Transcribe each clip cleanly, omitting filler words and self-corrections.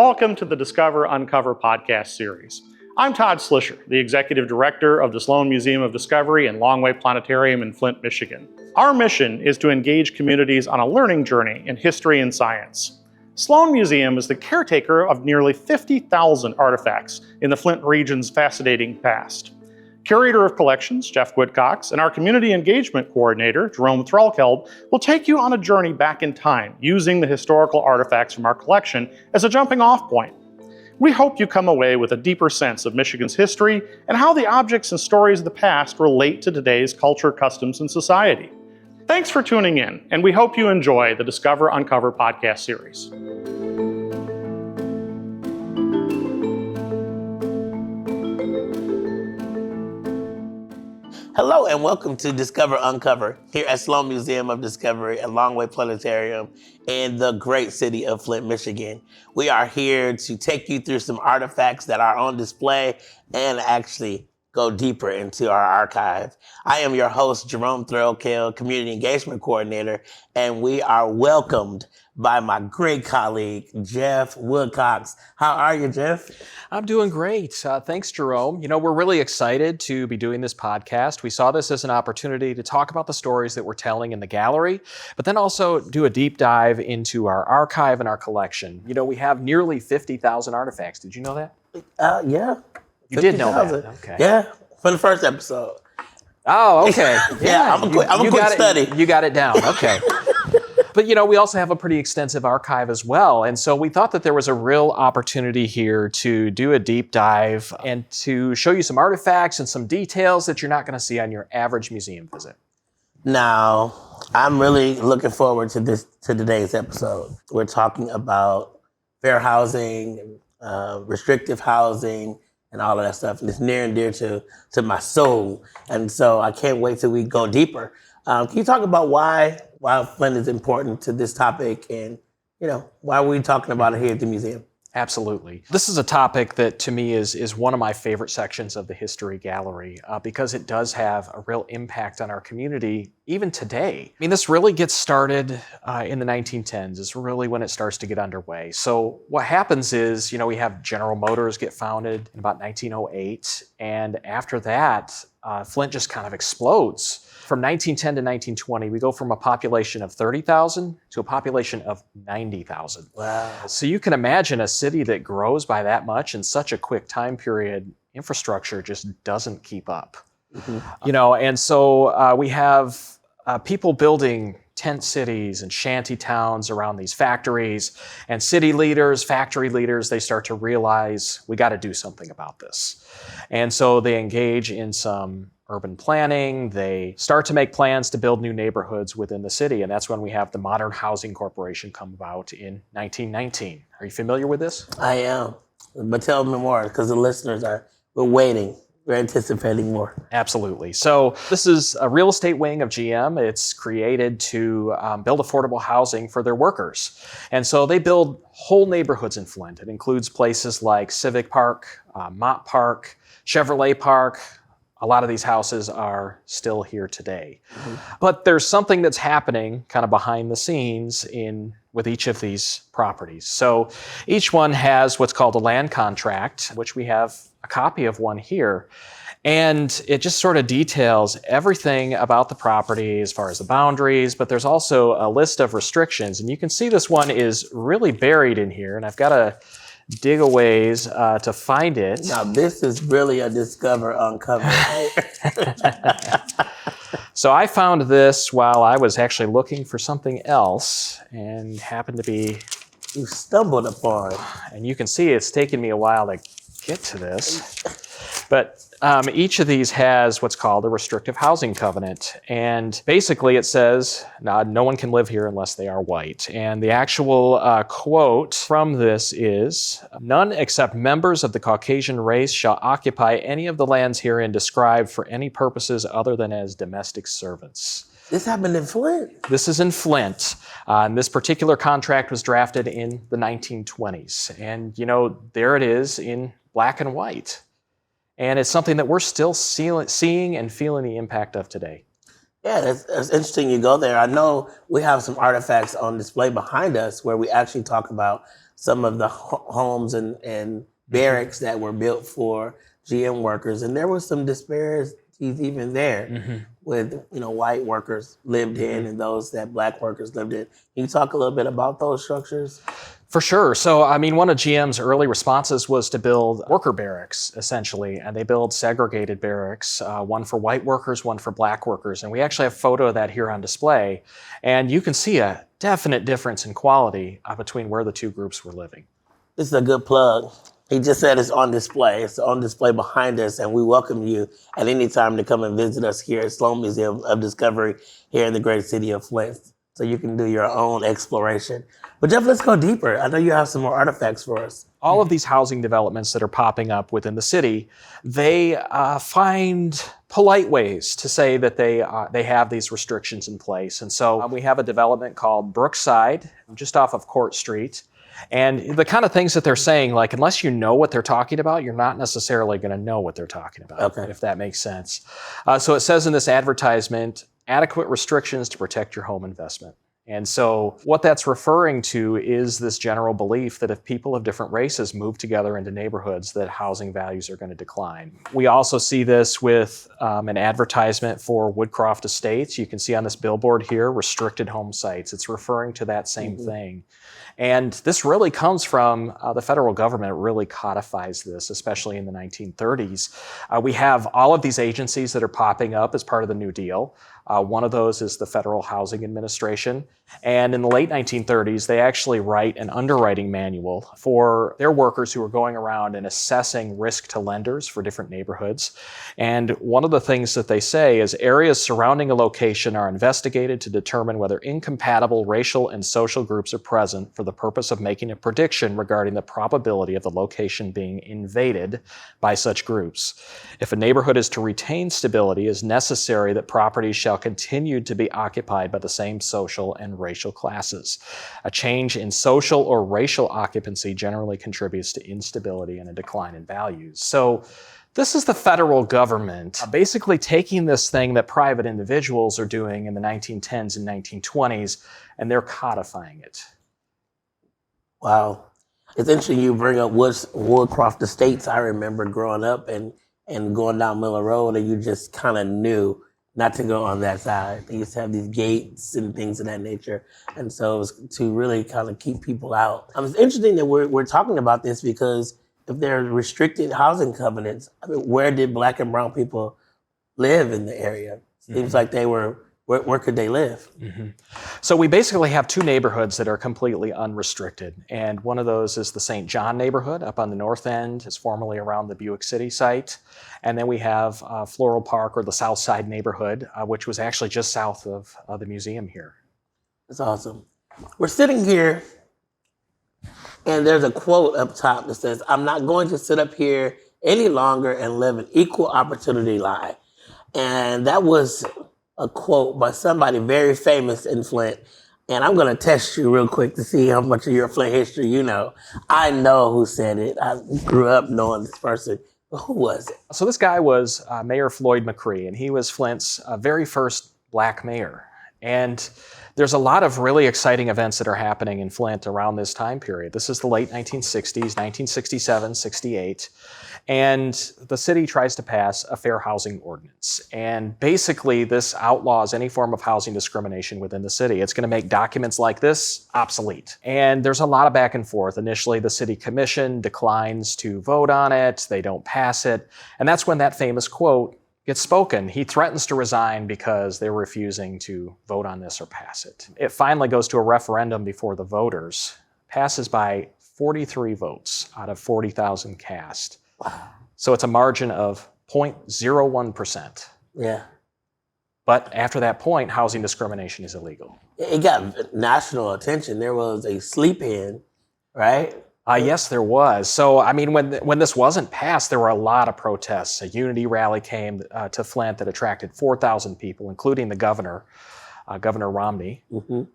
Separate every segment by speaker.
Speaker 1: Welcome to the Discover Uncover podcast series. I'm Todd Slisher, the Executive Director of the Sloan Museum of Discovery and Longway Planetarium in Flint, Michigan. Our mission is to engage communities on a learning journey in history and science. Sloan Museum is the caretaker of nearly 50,000 artifacts in the Flint region's fascinating past. Curator of Collections, Geoff Woodcox, and our Community Engagement Coordinator, Jerome Threlkeld, will take you on a journey back in time using the historical artifacts from our collection as a jumping-off point. We hope you come away with a deeper sense of Michigan's history and how the objects and stories of the past relate to today's culture, customs, and society. Thanks for tuning in, and we hope you enjoy the Discover Uncover podcast series.
Speaker 2: Hello and welcome to Discover Uncover here at Sloan Museum of Discovery and Longway Planetarium in the great city of Flint, Michigan. We are here to take you through some artifacts that are on display and actually go deeper into our archive. I am your host, Jerome Threlkeld, Community Engagement Coordinator, and we are welcomed by my great colleague, Geoff Woodcox. How are you, Geoff?
Speaker 3: I'm doing great. Thanks, Jerome. You know, we're really excited to be doing this podcast. We saw this as an opportunity to talk about the stories that we're telling in the gallery, but then also do a deep dive into our archive and our collection. You know, we have nearly 50,000 artifacts. Did you know that?
Speaker 2: Yeah.
Speaker 3: You did know that? Okay.
Speaker 2: Yeah, from the first episode.
Speaker 3: Oh, okay.
Speaker 2: Yeah, I'm a quick study.
Speaker 3: You got it down. Okay. But, you know, we also have a pretty extensive archive as well. And so we thought that there was a real opportunity here to do a deep dive and to show you some artifacts and some details that you're not going to see on your average museum visit.
Speaker 2: Now, I'm really looking forward to today's episode. We're talking about fair housing, restrictive housing, and all of that stuff. And it's near and dear to my soul. And so I can't wait till we go deeper. Can you talk about why Flint is important to this topic and, you know, why are we talking about it here at the museum?
Speaker 3: Absolutely. This is a topic that to me is one of my favorite sections of the history gallery because it does have a real impact on our community even today. I mean, this really gets started in the 1910s. It's really when it starts to get underway. So what happens is, you know, we have General Motors get founded in about 1908. And after that, Flint just kind of explodes. From 1910 to 1920, we go from a population of 30,000 to a population of 90,000.
Speaker 2: Wow.
Speaker 3: So you can imagine a city that grows by that much in such a quick time period, infrastructure just doesn't keep up. Mm-hmm. You know, and so we have people building tent cities and shanty towns around these factories, and city leaders, factory leaders, they start to realize we got to do something about this. And so they engage in some urban planning. They start to make plans to build new neighborhoods within the city, and that's when we have the Modern Housing Corporation come about in 1919. Are you familiar with this?
Speaker 2: I am, but tell me more, because the listeners we're waiting. We're anticipating more.
Speaker 3: Absolutely. So this is a real estate wing of GM. It's created to build affordable housing for their workers. And so they build whole neighborhoods in Flint. It includes places like Civic Park, Mott Park, Chevrolet Park. A lot of these houses are still here today. Mm-hmm. But there's something that's happening kind of behind the scenes with each of these properties. So each one has what's called a land contract, which we have a copy of one here. And it just sort of details everything about the property as far as the boundaries, but there's also a list of restrictions. And you can see this one is really buried in here, and I've got to dig a ways to find it.
Speaker 2: Now this is really a Discover Uncover.
Speaker 3: So I found this while I was actually looking for something else and happened to be...
Speaker 2: You stumbled upon.
Speaker 3: And you can see it's taken me a while to get to this. But each of these has what's called a restrictive housing covenant. And basically it says, no one can live here unless they are white. And the actual quote from this is, none except members of the Caucasian race shall occupy any of the lands herein described for any purposes other than as domestic servants.
Speaker 2: This happened in Flint?
Speaker 3: This is in Flint. And this particular contract was drafted in the 1920s. And, you know, there it is in black and white. And it's something that we're still seeing and feeling the impact of today.
Speaker 2: Yeah, it's interesting you go there. I know we have some artifacts on display behind us where we actually talk about some of the homes and barracks that were built for GM workers, and there was some disparities even there with white workers lived in and those that black workers lived in. Can you talk a little bit about those structures?
Speaker 3: For sure. So, I mean, one of GM's early responses was to build worker barracks, essentially, and they built segregated barracks, one for white workers, one for black workers. And we actually have a photo of that here on display. And you can see a definite difference in quality between where the two groups were living.
Speaker 2: This is a good plug. He just said it's on display. It's on display behind us, and we welcome you at any time to come and visit us here at Sloan Museum of Discovery here in the great city of Flint, so you can do your own exploration. But Geoff, let's go deeper. I know you have some more artifacts for us.
Speaker 3: All of these housing developments that are popping up within the city, they find polite ways to say that they have these restrictions in place. And so we have a development called Brookside, just off of Court Street. And the kind of things that they're saying, like, unless you know what they're talking about, you're not necessarily going to know what they're talking about, if that makes sense. So it says in this advertisement, adequate restrictions to protect your home investment. And so what that's referring to is this general belief that if people of different races move together into neighborhoods, that housing values are going to decline. We also see this with an advertisement for Woodcox Estates. You can see on this billboard here, restricted home sites. It's referring to that same thing. And this really comes from the federal government. It really codifies this, especially in the 1930s. We have all of these agencies that are popping up as part of the New Deal. One of those is the Federal Housing Administration. And in the late 1930s, they actually write an underwriting manual for their workers who are going around and assessing risk to lenders for different neighborhoods. And one of the things that they say is areas surrounding a location are investigated to determine whether incompatible racial and social groups are present for the purpose of making a prediction regarding the probability of the location being invaded by such groups. If a neighborhood is to retain stability, it is necessary that properties shall continue to be occupied by the same social and racial classes. A change in social or racial occupancy generally contributes to instability and a decline in values. So this is the federal government basically taking this thing that private individuals are doing in the 1910s and 1920s, and they're codifying it.
Speaker 2: Wow. It's interesting you bring up Woodcox Estates. I remember growing up and going down Miller Road, and you just kind of knew not to go on that side. They used to have these gates and things of that nature. And so it was to really kind of keep people out. It's interesting that we're talking about this because if there are restricted housing covenants, I mean, where did black and brown people live in the area? Seems like they were, where could they live?
Speaker 3: So we basically have two neighborhoods that are completely unrestricted. And one of those is the St. John neighborhood up on the north end. It's formerly around the Buick City site. And then we have Floral Park, or the South Side neighborhood, which was actually just south of the museum here.
Speaker 2: That's awesome. We're sitting here, and there's a quote up top that says, "I'm not going to sit up here any longer and live an equal opportunity lie." And that was a quote by somebody very famous in Flint. And I'm going to test you real quick to see how much of your Flint history you know. I know who said it. I grew up knowing this person. But who was it?
Speaker 3: So this guy was Mayor Floyd McCree, and he was Flint's very first black mayor. And there's a lot of really exciting events that are happening in Flint around this time period. This is the late 1960s, 1967, 68. And the city tries to pass a fair housing ordinance. And basically, this outlaws any form of housing discrimination within the city. It's going to make documents like this obsolete. And there's a lot of back and forth. Initially, the city commission declines to vote on it. They don't pass it. And that's when that famous quote gets spoken. He threatens to resign because they're refusing to vote on this or pass it. It finally goes to a referendum before the voters, passes by 43 votes out of 40,000 cast. So it's a margin of 0.01%.
Speaker 2: Yeah.
Speaker 3: But after that point, housing discrimination is illegal.
Speaker 2: It got national attention. There was a sleep-in, right?
Speaker 3: Yes, there was. So, I mean, when this wasn't passed, there were a lot of protests. A unity rally came to Flint that attracted 4,000 people, including the governor, Governor Romney.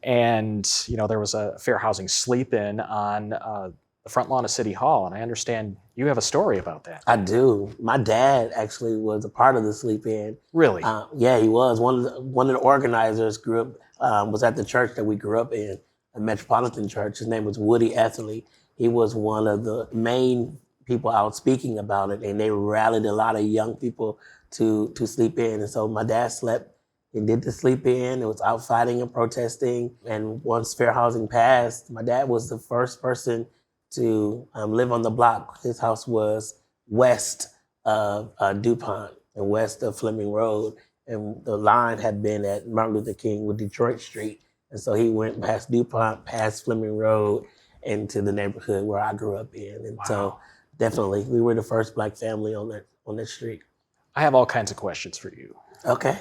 Speaker 3: And, there was a fair housing sleep-in on the front lawn of City Hall. And I understand you have a story about that.
Speaker 2: I do. My dad actually was a part of the sleep-in.
Speaker 3: Really?
Speaker 2: Yeah, he was. One of the organizers was at the church that we grew up in, a Metropolitan Church. His name was Woody Etherly. he was one of the main people out speaking about it, and they rallied a lot of young people to sleep in. And so my dad slept and did the sleep in. It was out fighting and protesting. And once fair housing passed, my dad was the first person to live on the block. His house was west of DuPont and west of Fleming Road. And the line had been at Martin Luther King with Detroit Street. And so he went past DuPont, past Fleming Road, into the neighborhood where I grew up in. And so definitely, we were the first Black family on that street.
Speaker 3: I have all kinds of questions for you.
Speaker 2: Okay.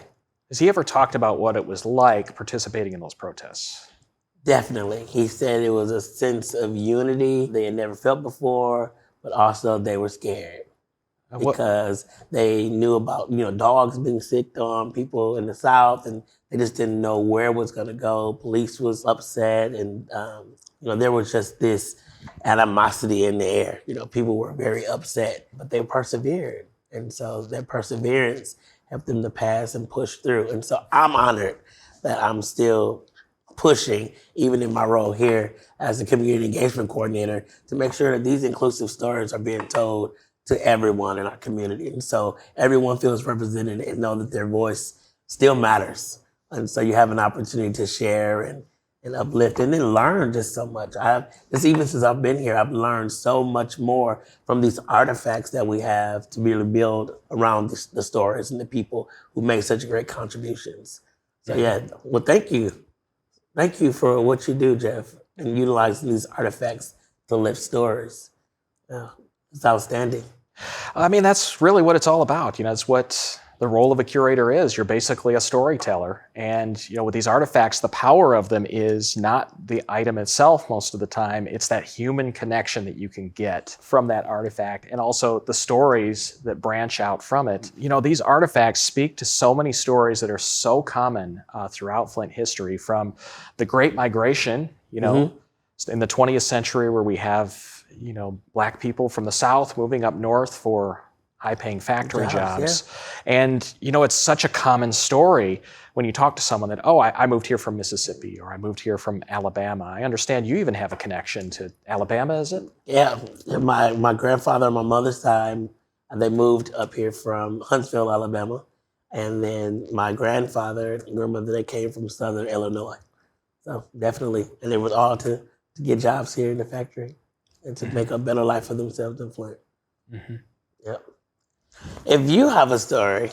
Speaker 3: Has he ever talked about what it was like participating in those protests?
Speaker 2: Definitely. He said it was a sense of unity they had never felt before, but also they were scared because they knew about, dogs being sicked on people in the South, and they just didn't know where it was going to go. Police was upset, and there was just this animosity in the air. People were very upset, but they persevered. And so that perseverance helped them to pass and push through. And so I'm honored that I'm still pushing, even in my role here as a community engagement coordinator, to make sure that these inclusive stories are being told to everyone in our community. And so everyone feels represented and know that their voice still matters. And so you have an opportunity to share and uplift and then learn just so much. Even since I've been here, I've learned so much more from these artifacts that we have to be able to build around the stories and the people who made such great contributions. So well, thank you. Thank you for what you do, Geoff, and utilizing these artifacts to lift stories. Yeah, it's outstanding.
Speaker 3: I mean, that's really what it's all about. It's what the role of a curator is. You're basically a storyteller. And, with these artifacts, the power of them is not the item itself most of the time. It's that human connection that you can get from that artifact, and also the stories that branch out from it. These artifacts speak to so many stories that are so common throughout Flint history, from the Great Migration, in the 20th century, where we have, Black people from the South moving up north for high-paying factory jobs. Yeah. And, it's such a common story when you talk to someone that, I moved here from Mississippi, or I moved here from Alabama. I understand you even have a connection to Alabama, is it?
Speaker 2: Yeah. My grandfather on my mother's side, they moved up here from Huntsville, Alabama. And then my grandfather and grandmother, they came from Southern Illinois. So definitely. And it was all to get jobs here in the factory and to make a better life for themselves in Flint. Mm-hmm. Yep. If you have a story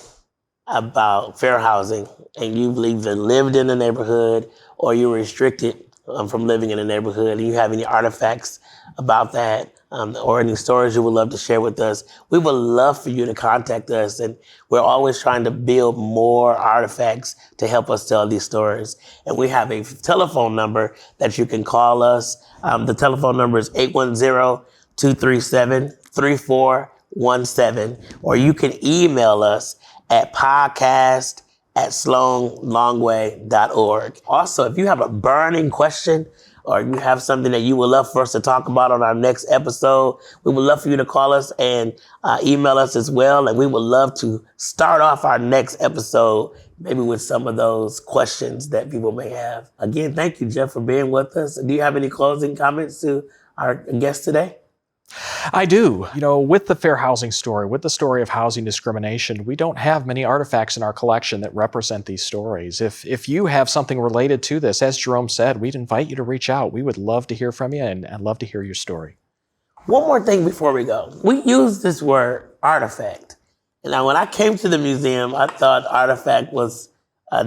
Speaker 2: about fair housing and you've either lived in the neighborhood or you're restricted from living in the neighborhood, and you have any artifacts about that or any stories you would love to share with us, we would love for you to contact us. And we're always trying to build more artifacts to help us tell these stories. And we have a telephone number that you can call us. The telephone number is 810-237-3417, or you can email us at podcast@sloanlongway.org. Also, if you have a burning question or you have something that you would love for us to talk about on our next episode, we would love for you to call us and email us as well. And we would love to start off our next episode maybe with some of those questions that people may have. Again, thank you, Geoff, for being with us. Do you have any closing comments to our guest today?
Speaker 3: I do. With the fair housing story, with the story of housing discrimination, we don't have many artifacts in our collection that represent these stories. If you have something related to this, as Jerome said, we'd invite you to reach out. We would love to hear from you and love to hear your story.
Speaker 2: One more thing before we go. We use this word artifact. And now when I came to the museum, I thought artifact was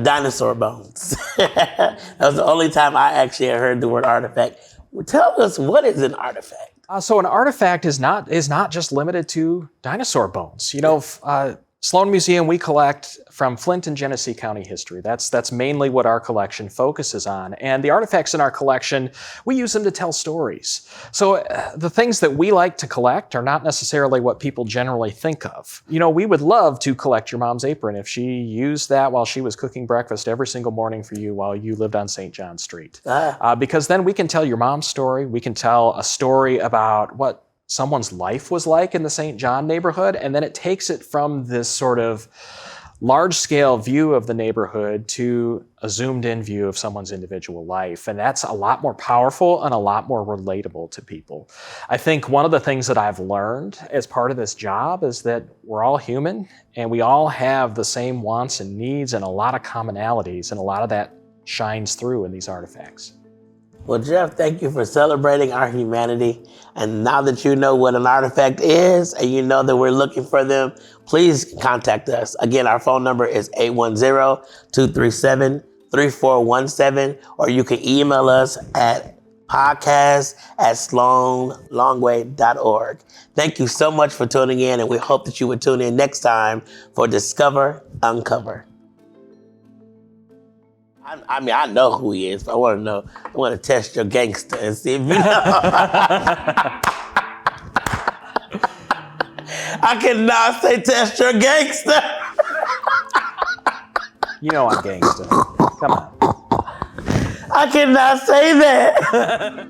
Speaker 2: dinosaur bones. That was the only time I actually had heard the word artifact. Well, tell us, what is an artifact?
Speaker 3: So an artifact is not just limited to dinosaur bones. Sloan Museum, we collect from Flint and Genesee County history. That's mainly what our collection focuses on. And the artifacts in our collection, we use them to tell stories. So the things that we like to collect are not necessarily what people generally think of. We would love to collect your mom's apron if she used that while she was cooking breakfast every single morning for you while you lived on St. John Street. Because then we can tell your mom's story. We can tell a story about what someone's life was like in the St. John neighborhood, and then it takes it from this sort of large-scale view of the neighborhood to a zoomed-in view of someone's individual life. And that's a lot more powerful and a lot more relatable to people. I think one of the things that I've learned as part of this job is that we're all human and we all have the same wants and needs and a lot of commonalities, and a lot of that shines through in these artifacts.
Speaker 2: Well, Geoff, thank you for celebrating our humanity. And now that you know what an artifact is and you know that we're looking for them, please contact us. Again, our phone number is 810-237-3417, or you can email us at podcast@sloanlongway.org. Thank you so much for tuning in, and we hope that you would tune in next time for Discover, Uncover. I mean, I know who he is, but I want to know. I want to test your gangster and see if you know. I cannot say test your gangster.
Speaker 3: You know I'm gangster. Come on.
Speaker 2: I cannot say that.